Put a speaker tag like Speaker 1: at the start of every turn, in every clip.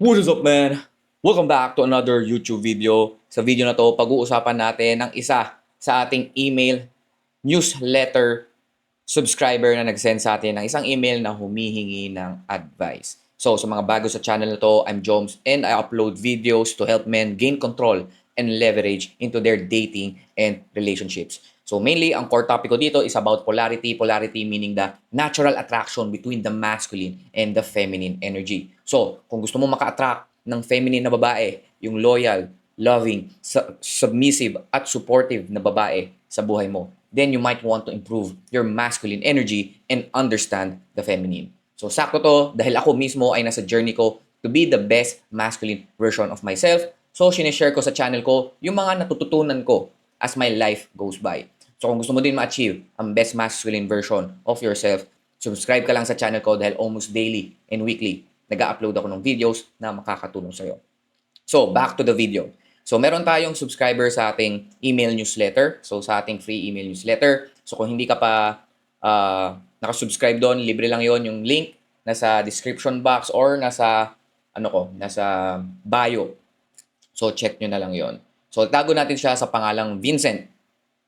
Speaker 1: What is up, man? Welcome back to another YouTube video. Sa video na to, pag-uusapan natin ng isa sa ating email newsletter subscriber na nag-send sa atin ng isang email na humihingi ng advice. So, sa mga bago sa channel na to, I'm Joms and I upload videos to help men gain control and leverage into their dating and relationships. So mainly, ang core topic ko dito is about polarity. Polarity meaning the natural attraction between the masculine and the feminine energy. So, kung gusto mo maka-attract ng feminine na babae, yung loyal, loving, submissive, at supportive na babae sa buhay mo, then you might want to improve your masculine energy and understand the feminine. So, sakto to dahil ako mismo ay nasa journey ko to be the best masculine version of myself. So, sinishare ko sa channel ko yung mga natututunan ko as my life goes by. So kung gusto mo din ma-achieve ang best masculine version of yourself, subscribe ka lang sa channel ko dahil almost daily and weekly nag-upload ako ng videos na makakatulong sa'yo. So back to the video. So meron tayong subscriber sa ating email newsletter. So sa ating free email newsletter. So kung hindi ka pa nakasubscribe doon, libre lang yon, yung link nasa description box or nasa nasa bio. So check nyo na lang yon. So tago natin siya sa pangalang Vincent.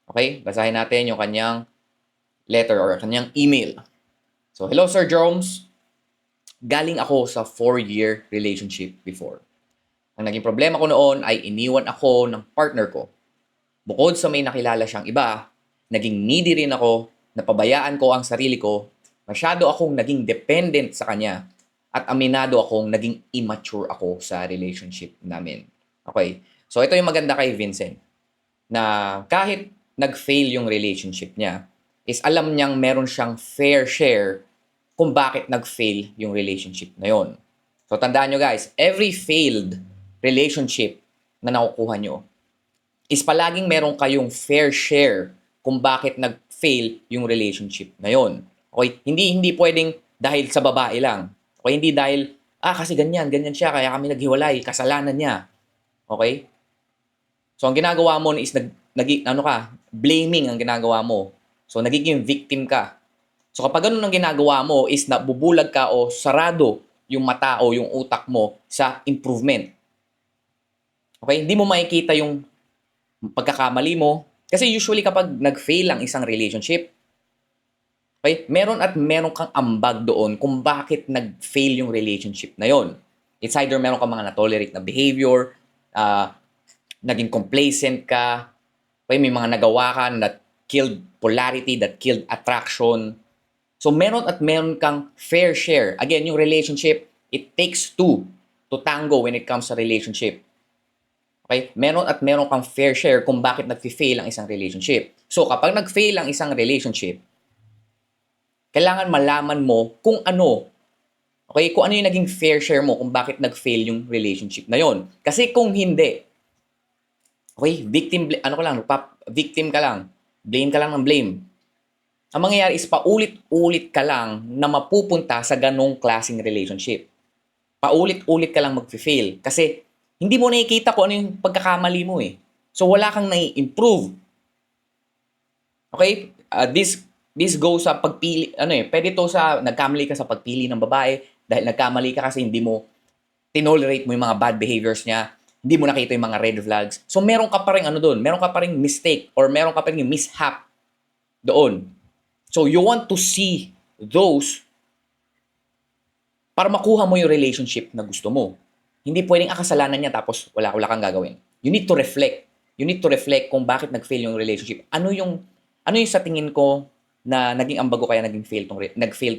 Speaker 1: Okay, basahin natin yung kanyang letter or kanyang email. So, hello Sir Jones. Galing ako sa 4-year relationship before. Ang naging problema ko noon ay iniwan ako ng partner ko. Bukod sa may nakilala siyang iba, naging needy rin ako, napabayaan ko ang sarili ko, masyado akong naging dependent sa kanya, at aminado akong naging immature ako sa relationship namin. Okay, so ito yung maganda kay Vincent, na kahit nag-fail yung relationship niya, is alam niyang meron siyang fair share kung bakit nag-fail yung relationship na yon. So tandaan nyo guys, every failed relationship na nakukuha nyo is palaging meron kayong fair share kung bakit nag-fail yung relationship na yon. Okay? Hindi pwedeng dahil sa babae lang. Okay? Hindi dahil, kasi ganyan siya, kaya kami naghiwalay, kasalanan niya. Okay? So ang ginagawa mo is blaming ang ginagawa mo. So nagiging victim ka. So kapag ganun ang ginagawa mo is nabubulag ka o sarado yung mata o yung utak mo sa improvement. Okay? Hindi mo makikita yung pagkakamali mo. Kasi usually kapag nag-fail ang isang relationship, okay, meron kang ambag doon kung bakit nag-fail yung relationship na yon. It's either meron kang mga na-tolerate na behavior, naging complacent ka, okay, may mga nagawa ka that killed polarity, that killed attraction. So meron kang fair share. Again, yung relationship, it takes two to tango when it comes sa relationship. Okay? Meron kang fair share kung bakit nag-fail ang isang relationship. So kapag nag-fail ang isang relationship, kailangan malaman mo kung ano. Okay? Kung ano yung naging fair share mo kung bakit nag-fail yung relationship na yon. Kasi kung hindi, okay, victim ka lang. Blame ka lang ng blame. Ang mangyayari is paulit-ulit ka lang na mapupunta sa ganong klaseng relationship. Paulit-ulit ka lang mag-fail. Kasi hindi mo nakikita kung ano yung pagkakamali mo eh. So wala kang nai-improve. Okay? This goes sa pagpili, pwede to sa nagkamali ka sa pagpili ng babae dahil nagkamali ka kasi hindi mo tinolerate mo yung mga bad behaviors niya. Hindi mo nakita yung mga red flags. So, meron ka pa rin doon. Meron ka pa rin mistake or meron ka pa rin mishap doon. So, you want to see those para makuha mo yung relationship na gusto mo. Hindi pwedeng kasalanan niya tapos wala kang gagawin. You need to reflect. You need to reflect kung bakit nag-fail yung relationship. Ano yung sa tingin ko na naging ambag ko kaya nag-fail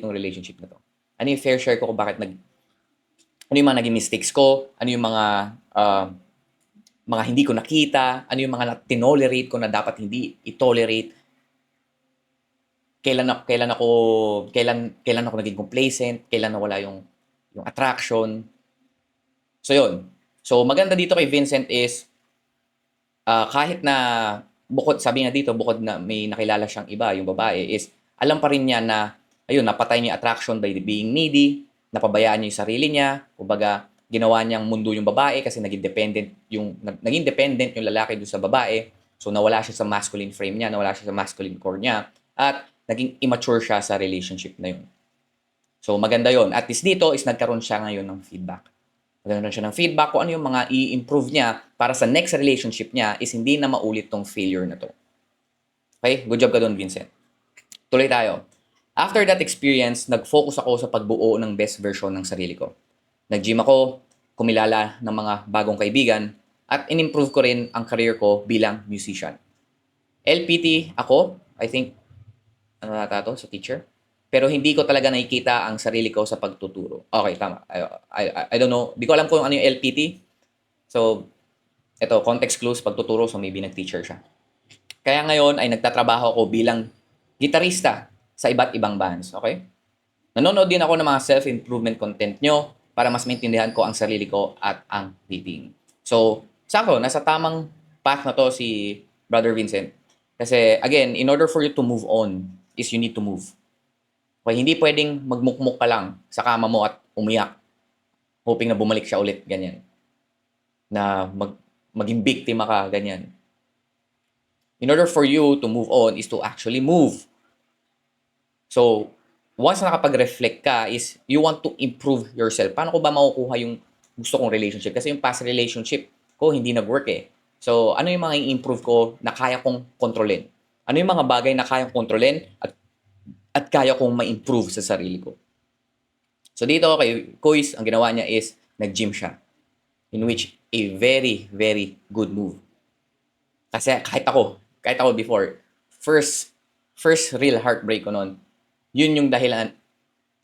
Speaker 1: tong relationship na to? Ano yung fair share ko kung bakit ano yung mga naging mistakes ko, ano yung mga hindi ko nakita, ano yung mga tinolerate ko na dapat hindi i-tolerate, kailan ako naging complacent, kailan nawala yung attraction. So yun. So maganda dito kay Vincent is kahit na sabi nga dito, bukod na may nakilala siyang iba, yung babae, is alam pa rin niya na napatay niya attraction by being needy, napabayaan niya yung sarili niya, kumbaga ginawa niyang mundo yung babae kasi naging dependent yung lalaki doon sa babae. So nawala siya sa masculine frame niya, nawala siya sa masculine core niya, at naging immature siya sa relationship na yun. So maganda yon. At least dito is nagkaroon siya ngayon ng feedback. Magkaroon siya ng feedback kung ano yung mga i-improve niya para sa next relationship niya is hindi na maulit tong failure na to. Okay? Good job ka doon, Vincent. Tuloy tayo. After that experience, nag-focus ako sa pagbuo ng best version ng sarili ko. Nag-gym ako, kumilala ng mga bagong kaibigan, at in-improve ko rin ang career ko bilang musician. LPT ako, I think, ano nata to, sa teacher? Pero hindi ko talaga nakikita ang sarili ko sa pagtuturo. Okay, tama. I don't know. Di ko alam kung ano yung LPT. So, ito, context clues, pagtuturo. So, maybe nag-teacher siya. Kaya ngayon ay nagtatrabaho ako bilang gitarista sa iba't ibang bands. Okay? Nanonood din ako ng mga self-improvement content nyo para mas maintindihan ko ang sarili ko at ang dating. So, sakto, nasa tamang path na to si Brother Vincent. Kasi, again, in order for you to move on, is you need to move. Okay, hindi pwedeng magmukmuk ka lang sa kama mo at umiyak, hoping na bumalik siya ulit, ganyan. Na maging biktima ka, ganyan. In order for you to move on is to actually move. So, once na nakapag-reflect ka is you want to improve yourself. Paano ko ba makukuha yung gusto kong relationship? Kasi yung past relationship ko hindi nag-work eh. So, ano yung mga i-improve ko na kaya kong kontrolin? Ano yung mga bagay na kayang kontrolin at kaya kong ma-improve sa sarili ko? So, dito kay Kois, ang ginawa niya is nag-gym siya. In which a very, very good move. Kasi kahit ako before, first real heartbreak ko noon, yun yung dahilan,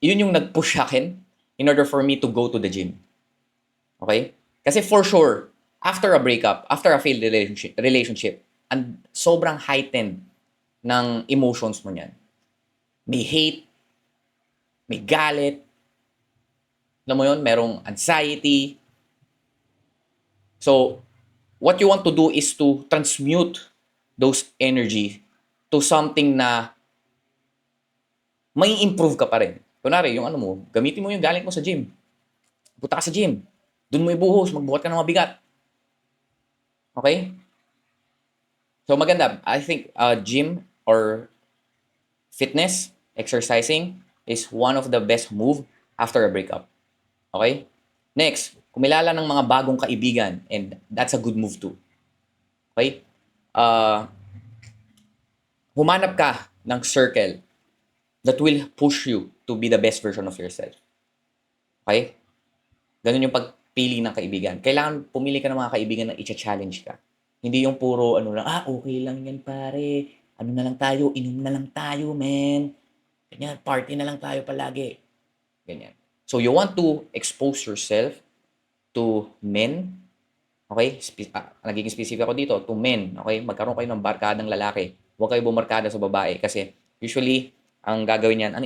Speaker 1: yun yung nag-push sa akin in order for me to go to the gym. Okay? Kasi for sure, after a breakup, after a failed relationship, and sobrang heightened ng emotions mo niyan. May hate, may galit, alam mo yun, merong anxiety. So, what you want to do is to transmute those energy to something na may improve ka pa rin. Kunwari, yung ano mo, gamitin mo yung galing mo sa gym. Punta ka sa gym. Doon mo ibuhos, magbuhat ka ng mabigat. Okay? So maganda. I think gym or fitness, exercising is one of the best move after a breakup. Okay? Next, kumilala ng mga bagong kaibigan and that's a good move too. Okay? Humanap ka ng circle that will push you to be the best version of yourself. Okay? Ganun yung pagpili ng kaibigan. Kailangan pumili ka ng mga kaibigan na i-challenge ka. Hindi yung puro ano lang, okay lang yan pare. Ano na lang tayo, inom na lang tayo, man. Ganyan, party na lang tayo palagi. Ganyan. So you want to expose yourself to men. Okay? Nagiging specific ako dito, to men. Okay? Magkaroon kayo ng barkadang lalaki. Huwag kayo bumarkada sa babae kasi usually ang gagawin niyan,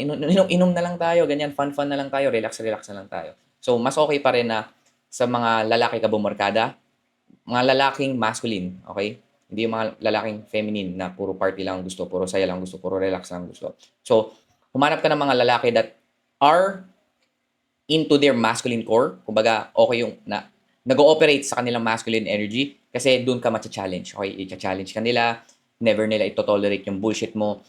Speaker 1: inom na lang tayo, ganyan, fun na lang tayo, relax na lang tayo. So, mas okay pa rin na sa mga lalaki ka bumarkada, mga lalaking masculine, okay? Hindi yung mga lalaking feminine na puro party lang gusto, puro saya lang gusto, puro relax lang gusto. So, humanap ka ng mga lalaki that are into their masculine core. Kumbaga, okay yung nag-ooperate sa kanilang masculine energy kasi doon ka matcha-challenge. Okay, i-challenge ka nila, never nila ito-tolerate yung bullshit mo.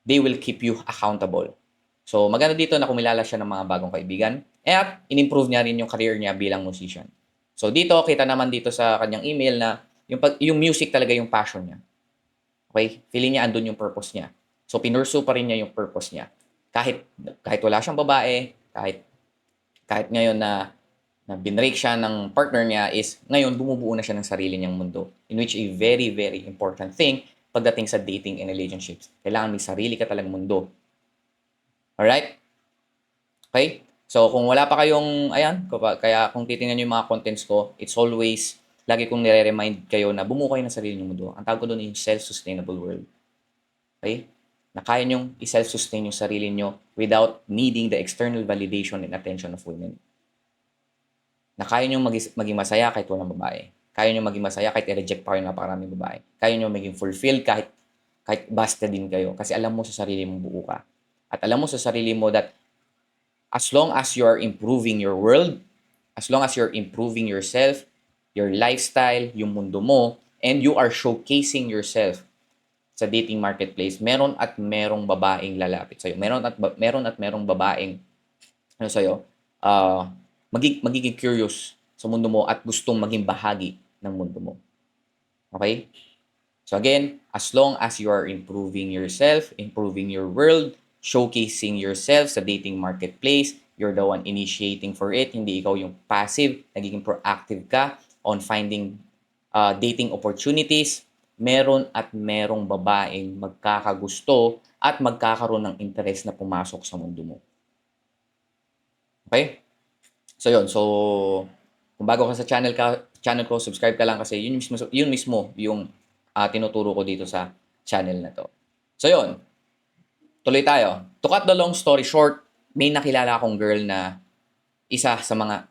Speaker 1: They will keep you accountable. So, maganda dito na kumilala siya ng mga bagong kaibigan at in-improve niya rin yung career niya bilang musician. So, dito, kita naman dito sa kanyang email na yung music talaga yung passion niya. Okay? Feeling niya andun yung purpose niya. So, pinursu pa rin niya yung purpose niya. Kahit wala siyang babae, kahit ngayon na binrake siya ng partner niya is ngayon bumubuo na siya ng sarili niyang mundo. In which a very, very important thing pagdating sa dating and relationships. Kailangan may sarili ka talagang mundo. Alright? Okay? So, kung wala pa kayong, kaya kung titingnan nyo yung mga contents ko, it's always, lagi kong nire-remind kayo na bumuo kayo ng sarili nyong mundo. Ang tawag ko doon yung self-sustainable world. Okay? Na kaya nyong i-self-sustain yung sarili nyo without needing the external validation and attention of women. Na kaya nyong maging masaya kahit walang babae. Kaya nyo maging masaya kahit i-reject pa kayo napakaraming babae. Kaya nyo maging fulfilled kahit basta din kayo. Kasi alam mo sa sarili mong buo ka. At alam mo sa sarili mo that as long as you're improving your world, as long as you're improving yourself, your lifestyle, yung mundo mo, and you are showcasing yourself sa dating marketplace, meron at merong babaeng lalapit sa'yo. Meron at merong babaeng sa'yo, magiging curious sa mundo mo at gustong maging bahagi ng mundo mo. Okay? So again, as long as you are improving yourself, improving your world, showcasing yourself sa dating marketplace, you're the one initiating for it, hindi ikaw yung passive, nagiging proactive ka on finding dating opportunities, meron at merong babaeng magkakagusto at magkakaroon ng interest na pumasok sa mundo mo. Okay? So yun, so kung bago ka sa channel ko, subscribe ka lang kasi yun mismo yung tinuturo ko dito sa channel na to. So yun, tuloy tayo. To cut the long story short, may nakilala akong girl na isa sa mga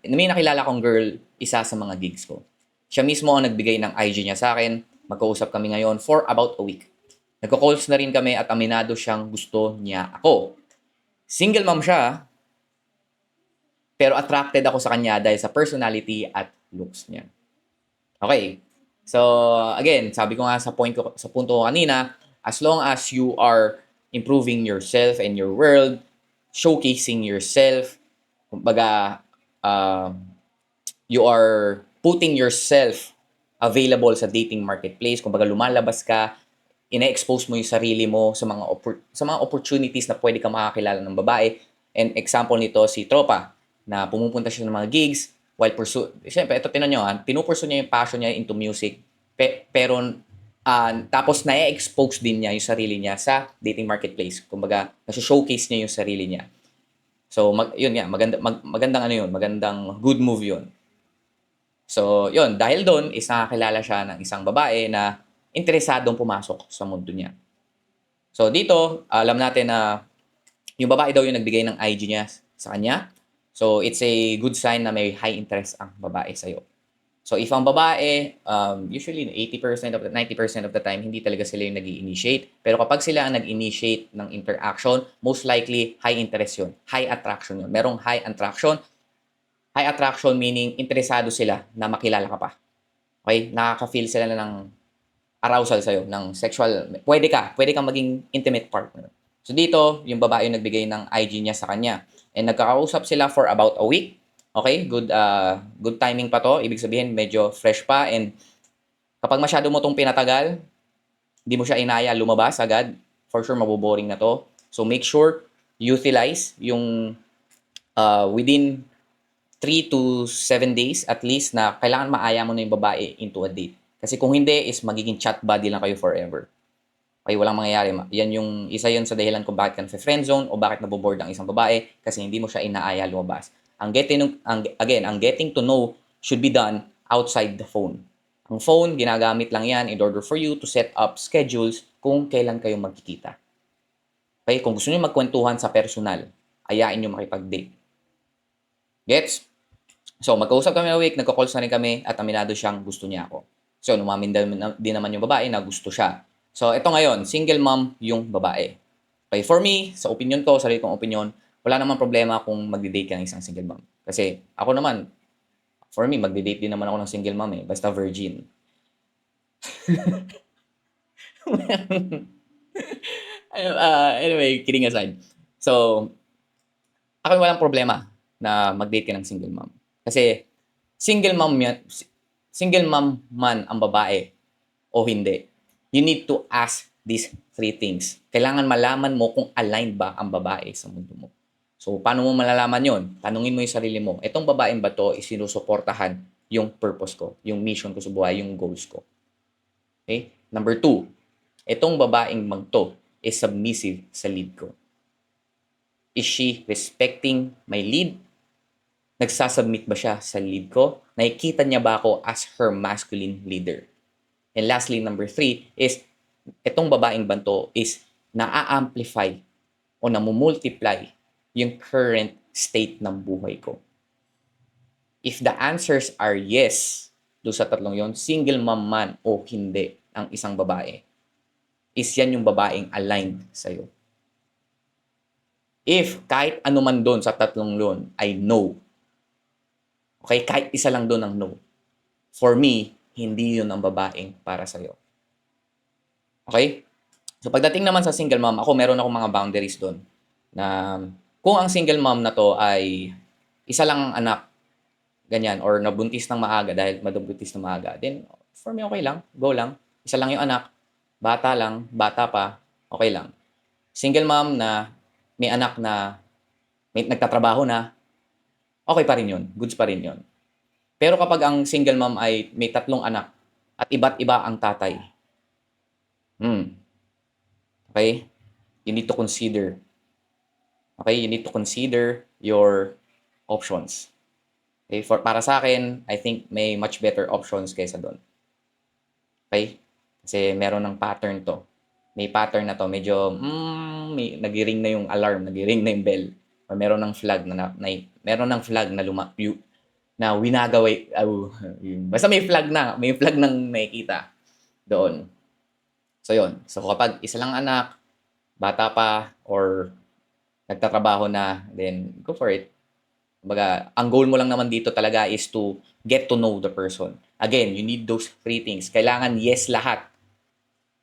Speaker 1: gigs ko. Siya mismo ang nagbigay ng IG niya sa akin. Magkausap kami ngayon for about a week. Nagko-calls na rin kami at aminado siyang gusto niya ako. Single mom siya, pero attracted ako sa kanya dahil sa personality at looks niya. Okay. So, again, sabi ko nga sa punto ko kanina, as long as you are improving yourself and your world, showcasing yourself, kumbaga, you are putting yourself available sa dating marketplace, kumbaga lumalabas ka, ina-expose mo yung sarili mo sa mga opportunities na pwede ka makakilala ng babae. And example nito si Tropa, na pumupunta siya ng mga gigs while siyempre, ito tinan nyo, pinupursue niya yung passion niya into music. Pero tapos na-expose din niya yung sarili niya sa dating marketplace. Kumbaga, nasa-showcase niya yung sarili niya. So, yun nga, magandang good move yun. So, yun, dahil doon, nakakilala siya ng isang babae na interesadong pumasok sa mundo niya. So, dito, alam natin na yung babae daw yung nagbigay ng IG niya sa kanya. So, it's a good sign na may high interest ang babae sa'yo. So, if ang babae, usually 80% of the 90% of the time, hindi talaga sila yung nag-i-initiate. Pero kapag sila ang nag-initiate ng interaction, most likely, high interest yun. High attraction yun. Merong high attraction. High attraction meaning interesado sila na makilala ka pa. Okay? Nakaka-feel sila ng arousal sa'yo, ng sexual. Pwede kang maging intimate partner. So, dito, yung babae yung nagbigay ng IG niya sa kanya. And nagkakausap sila for about a week. Okay, good timing pa to. Ibig sabihin, medyo fresh pa. And kapag masyado mo tong pinatagal, hindi mo siya inaya lumabas agad, for sure maboboring na to. So make sure, utilize yung within 3 to 7 days at least na kailangan maaya mo na yung babae into a date. Kasi kung hindi, is magiging chat buddy lang kayo forever. Okay, walang mangyayari. Isa yun sa dahilan kung bakit ka na friend zone o bakit naboboard ang isang babae kasi hindi mo siya inaaya lumabas. Ang getting to know should be done outside the phone. Ang phone, ginagamit lang yan in order for you to set up schedules kung kailan kayo magkikita. Okay, kung gusto niyo magkwentuhan sa personal, ayain niyo makipag-date. Gets? So, magkausap kami na week, nagko-calls na rin kami at aminado siyang gusto niya ako. So, umamin din naman yung babae na gusto siya. So, ito ngayon, single mom yung babae. Okay, for me, sa opinion ko, sarili kong opinion, wala namang problema kung magdi-date ka ng isang single mom. Kasi ako naman, for me, magdi-date din naman ako ng single mom eh. Basta virgin. Anyway, kidding aside. So, ako walang problema na mag-date ka ng single mom. Kasi, single mom man ang babae o hindi. You need to ask these 3 things. Kailangan malaman mo kung aligned ba ang babae sa mundo mo. So, paano mo malalaman yon? Tanungin mo yung sarili mo. Itong babaeng ba to is sinusuportahan yung purpose ko, yung mission ko sa buhay, yung goals ko. Okay? Number 2, itong babaeng to is submissive sa lead ko. Is she respecting my lead? Nagsasubmit ba siya sa lead ko? Nakikita niya ba ako as her masculine leader? And lastly, number 3 is, itong babaeng banto is na-amplify o namumultiply yung current state ng buhay ko. If the answers are yes, doon sa tatlong yon, single mom man o hindi ang isang babae, is yan yung babaeng aligned sa'yo. If kahit ano man doon sa tatlong yon ay no, okay, kahit isa lang doon ang no, for me, hindi yun ang babaeng para sa'yo. Okay? So, pagdating naman sa single mom, meron akong mga boundaries doon. Na kung ang single mom na to ay isa lang ang anak, ganyan, or nabuntis ng maaga dahil madubuntis ng maaga, then for me okay lang, go lang. Isa lang yung anak, bata lang, bata pa, okay lang. Single mom na may anak na may nagtatrabaho na, okay pa rin yun, goods pa rin yun. Pero kapag ang single mom ay may 3 anak at iba't iba ang tatay, okay? You need to consider. Okay, you need to consider your options. Okay, para sa akin, I think may much better options kaysa doon. Okay? Kasi meron ng pattern to. May pattern na to, medyo may nagiring na yung alarm, nagiring na yung bell. Or meron ng flag meron ng flag na na winagaway, basta may flag nang nakikita doon. So yun. So kapag isa lang anak, bata pa, or nagtatrabaho na, then go for it. Kumbaga, ang goal mo lang naman dito talaga is to get to know the person. Again, you need those 3 things. Kailangan yes lahat.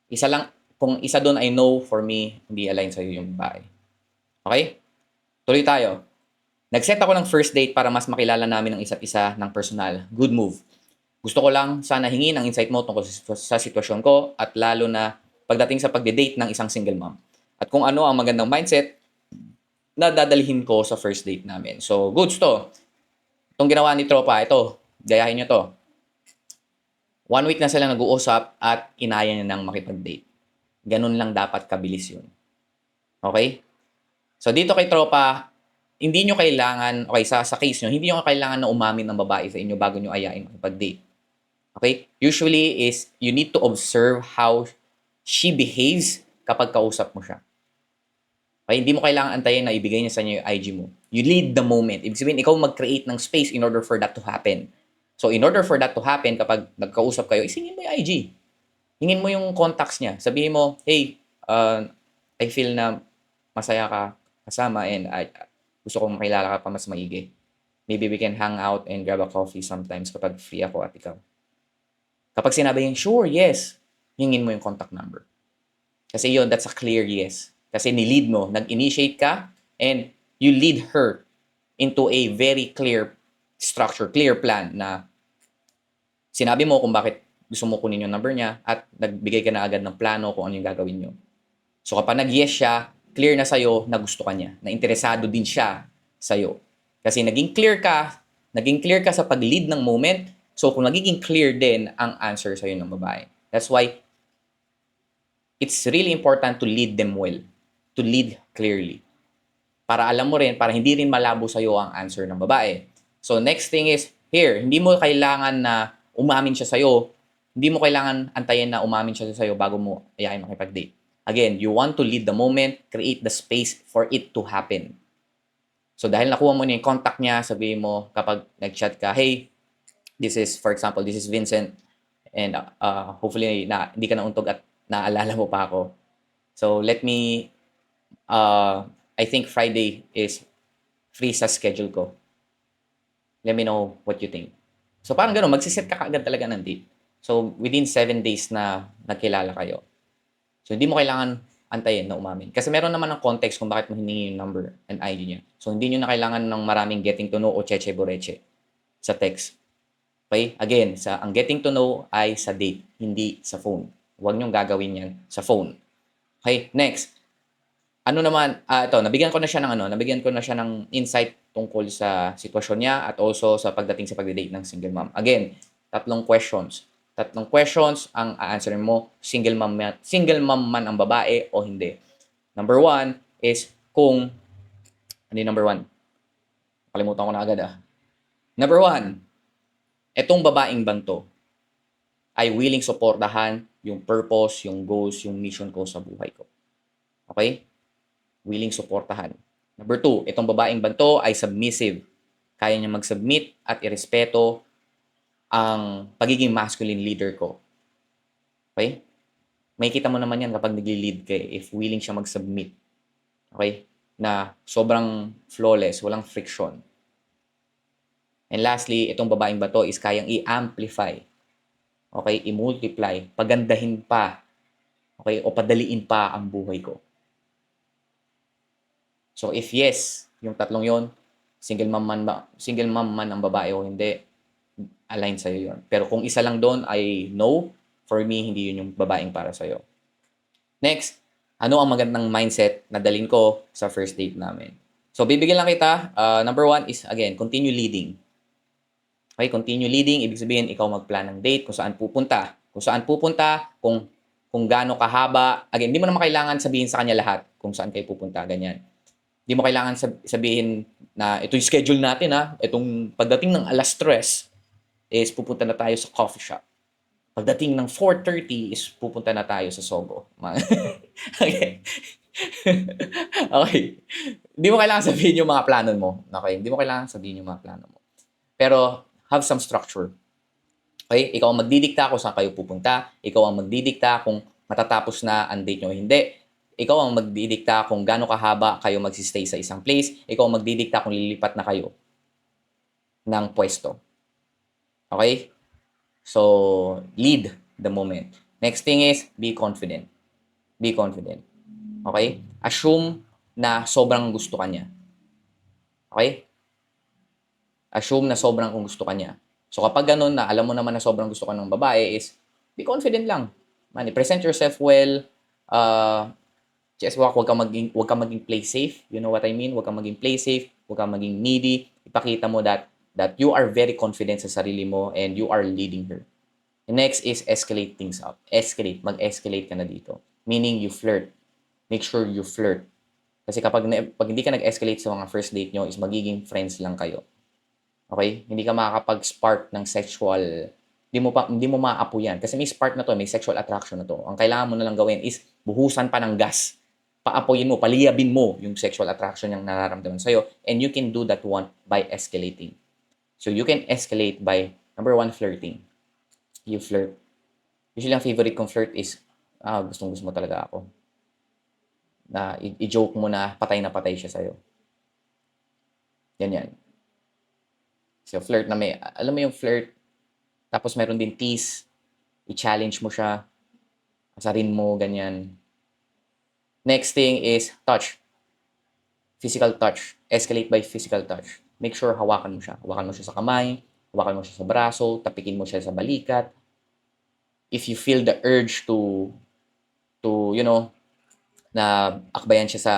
Speaker 1: Isa lang, kung isa doon ay no, for me, hindi align sa'yo yung babae. Okay? Tuloy tayo. Nag-set ako ng first date para mas makilala namin ang isa't isa ng personal. Good move. Gusto ko lang sana hingin ang insight mo tungkol sa sitwasyon ko at lalo na pagdating sa pagde-date ng isang single mom. At kung ano ang magandang mindset na dadalhin ko sa first date namin. So, goods to. Itong ginawa ni Tropa, ito, gayahin nyo to. 1 week na sila nag-uusap at inaya niya nang makipag-date. Ganun lang dapat kabilis yun. Okay? So, dito kay Tropa, hindi nyo kailangan, okay, sa case nyo, hindi nyo kailangan na umamin ng babae sa inyo bago nyo ayain makipag-date. Okay? Usually is, you need to observe how she behaves kapag kausap mo siya. Okay, hindi mo kailangan antayin na ibigay niya sa inyo yung IG mo. You lead the moment. Ibig sabihin, ikaw mag-create ng space in order for that to happen. So, in order for that to happen, kapag nagkausap kayo, isingin mo yung IG. Hingin mo yung contacts niya. Sabihin mo, hey, I feel na masaya ka kasama and gusto kong makilala ka pa mas maigi. Maybe we can hang out and grab a coffee sometimes kapag free ako at ikaw. Kapag sinabi yung, sure, yes, hingin mo yung contact number. Kasi yun, that's a clear yes. Kasi ni-lead mo, nag-initiate ka, and you lead her into a very clear structure, clear plan na sinabi mo kung bakit gusto mo kunin yung number niya at nagbigay ka na agad ng plano kung ano yung gagawin nyo. So kapag nag-yes siya, clear na sa'yo na gusto ka niya, na interesado din siya sa'yo. Kasi naging clear ka sa pag-lead ng moment, so kung nagiging clear din ang answer sa'yo ng babae. That's why it's really important to lead them well. To lead clearly. Para alam mo rin, para hindi rin malabo sa'yo ang answer ng babae. So next thing is, here, hindi mo kailangan na umamin siya sa'yo. Hindi mo kailangan antayin na umamin siya sa'yo bago mo ayayin makipag-date. Again, you want to lead the moment, create the space for it to happen. So dahil nakuha mo na yung contact niya, sabihin mo kapag nag-chat ka, hey, this is, for example, this is Vincent, and hopefully hindi ka nauntog at naalala mo pa ako. So let me I think Friday is free sa schedule ko. Let me know what you think. So parang gano'n, magsiset ka kaagad talaga ng date. So within 7 days na nagkilala kayo. So hindi mo kailangan antayin na umamin. Kasi meron naman ng context kung bakit mo hiningi yung number and ID niya. So hindi nyo na kailangan ng maraming getting to know o cheche boreche sa text. Okay? Again, ang getting to know ay sa date, hindi sa phone. Huwag nyong gagawin yan sa phone. Okay? Next. Ano naman, ito, nabigyan ko na siya ng insight tungkol sa sitwasyon niya at also sa pagdating sa pagde-date ng single mom. Again, 3 questions. 3 questions ang a-answerin mo, single mom man ang babae o hindi. Number 1 is kung, ano yung number 1? Kalimutan ko na agad Number 1, etong babaeng banto ay willing suportahan yung purpose, yung goals, yung mission ko sa buhay ko. Okay? Willing suportahan. Number 2, itong babaeng banto ay submissive. Kaya niya mag-submit at irespeto ang pagiging masculine leader ko. Okay? May kita mo naman yan kapag nag-lead ka if willing siya mag-submit. Okay? Na sobrang flawless, walang friction. And lastly, itong babaeng banto is kayang i-amplify. Okay? I-multiply. Pagandahin pa. Okay? O padaliin pa ang buhay ko. So if yes, yung 3 yon, single mom man ang babae o hindi, align sa'yo yun. Pero kung isa lang doon ay no, for me, hindi yun yung babaeng para sa'yo. Next, ano ang magandang mindset na dalhin ko sa first date namin? So, bibigyan lang kita. Number one is, again, continue leading. Okay, continue leading. Ibig sabihin, ikaw magplan ng date, kung saan pupunta. Kung gaano kahaba. Again, hindi mo naman kailangan sabihin sa kanya lahat kung saan kayo pupunta, ganyan. Hindi mo kailangan sabihin na ito yung schedule natin ha. Itong pagdating ng 3:00 is pupunta na tayo sa coffee shop. Pagdating ng 4:30 is pupunta na tayo sa Sogo. Okay. Okay. Hindi mo kailangan sabihin yung mga plano mo. Okay? Hindi mo kailangan sabihin yung mga plano mo. Pero have some structure. Okay? Ikaw ang magdidikta kung saan kayo pupunta. Ikaw ang magdidikta kung matatapos na ang date nyo o hindi. Ikaw ang magdidikta kung gaano kahaba kayo magsistay sa isang place. Ikaw ang magdidikta kung lilipat na kayo ng pwesto. Okay? So, lead the moment. Next thing is, be confident. Be confident. Okay? Assume na sobrang gusto ka niya. Okay? Assume na sobrang kung gusto ka niya. So, kapag ganun na, alam mo naman na sobrang gusto ka ng babae is, be confident lang. Man, present yourself well. Just wag kang maging play safe. You know what I mean? Wag kang maging play safe. Wag kang maging needy. Ipakita mo that you are very confident sa sarili mo and you are leading her. The next is escalate things up. Escalate. Mag-escalate ka na dito. Meaning you flirt. Make sure you flirt. Kasi pag hindi ka nag-escalate sa mga first date nyo is magiging friends lang kayo. Okay? Hindi ka makakapag-spark ng sexual, hindi mo maapo yan. Kasi may spark na to, may sexual attraction na to. Ang kailangan mo na lang gawin is buhusan pa ng gas. Paapoyin mo, paliyabin mo yung sexual attraction yung nararamdaman sa'yo. And you can do that one by escalating. So you can escalate by, number one, flirting. You flirt. Usually ang favorite kong flirt is, gustong-gusto mo talaga ako. Na i-joke mo na patay siya sa'yo. Yan. So, flirt na alam mo yung flirt, tapos meron din tease, i-challenge mo siya, asarin mo, ganyan. Next thing is touch. Physical touch. Escalate by physical touch. Make sure hawakan mo siya. Hawakan mo siya sa kamay, hawakan mo siya sa braso, tapikin mo siya sa balikat. If you feel the urge to na akbayan siya sa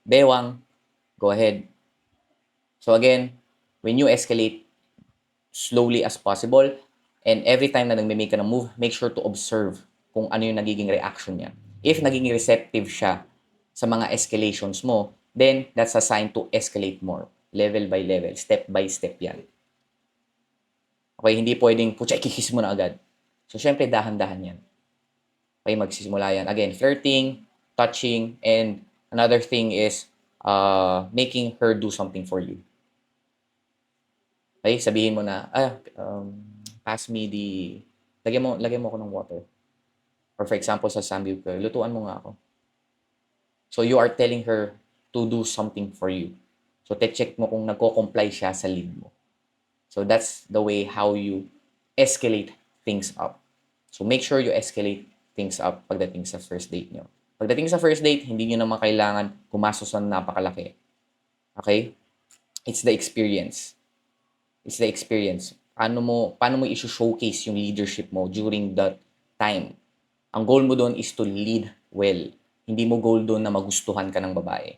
Speaker 1: bewang, go ahead. So again, when you escalate, slowly as possible, and every time na nagme-make ka ng move, make sure to observe kung ano yung nagiging reaction niya. If nagiging receptive siya sa mga escalations mo, then that's a sign to escalate more. Level by level, step by step yan. Okay, hindi pwedeng, putya, ikikis mo na agad. So, syempre, dahan-dahan yan. Okay, magsisimula yan. Again, flirting, touching, and another thing is making her do something for you. Okay, sabihin mo na, pass me lagyan mo ako ng water. Or for example, sa samgyup ko, lutuan mo nga ako. So, you are telling her to do something for you. So, check mo kung nagko-comply siya sa lead mo. So, that's the way how you escalate things up. So, make sure you escalate things up pagdating sa first date nyo. Pagdating sa first date, hindi nyo naman kailangan gumastos ng napakalaki. Okay? It's the experience. It's the experience. Paano mo i-showcase yung leadership mo during that time? Ang goal mo doon is to lead well. Hindi mo goal doon na magustuhan ka ng babae.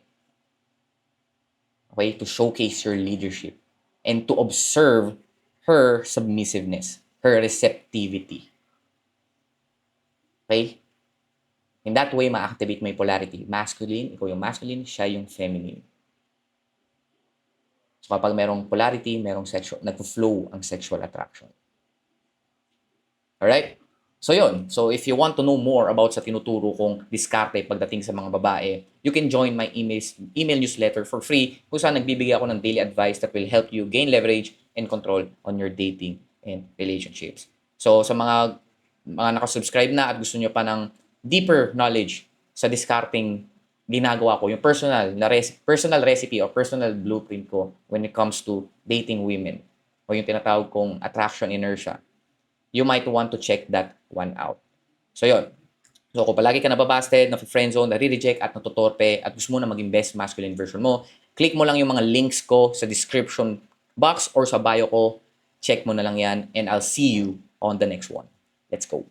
Speaker 1: Okay? To showcase your leadership. And to observe her submissiveness, her receptivity. Okay? In that way, ma-activate mo yung polarity. Masculine, ikaw yung masculine, siya yung feminine. So kapag merong polarity, merong nag-flow ang sexual attraction. Alright? So yun. So if you want to know more about sa tinuturo kong diskarte pagdating sa mga babae, you can join my email newsletter for free kung saan nagbibigay ako ng daily advice that will help you gain leverage and control on your dating and relationships. So sa mga nakasubscribe na at gusto nyo pa ng deeper knowledge sa discarding ginagawa ko, yung personal recipe or personal blueprint ko when it comes to dating women o yung tinatawag kong attraction inertia, you might want to check that one out. So yun. So kung palagi ka nababasted, na-friendzone, nare-reject at natutorpe at gusto mo na maging best masculine version mo, Click mo lang yung mga links ko sa description box or sa bio ko. Check mo na lang yan and I'll see you on the next one. Let's go.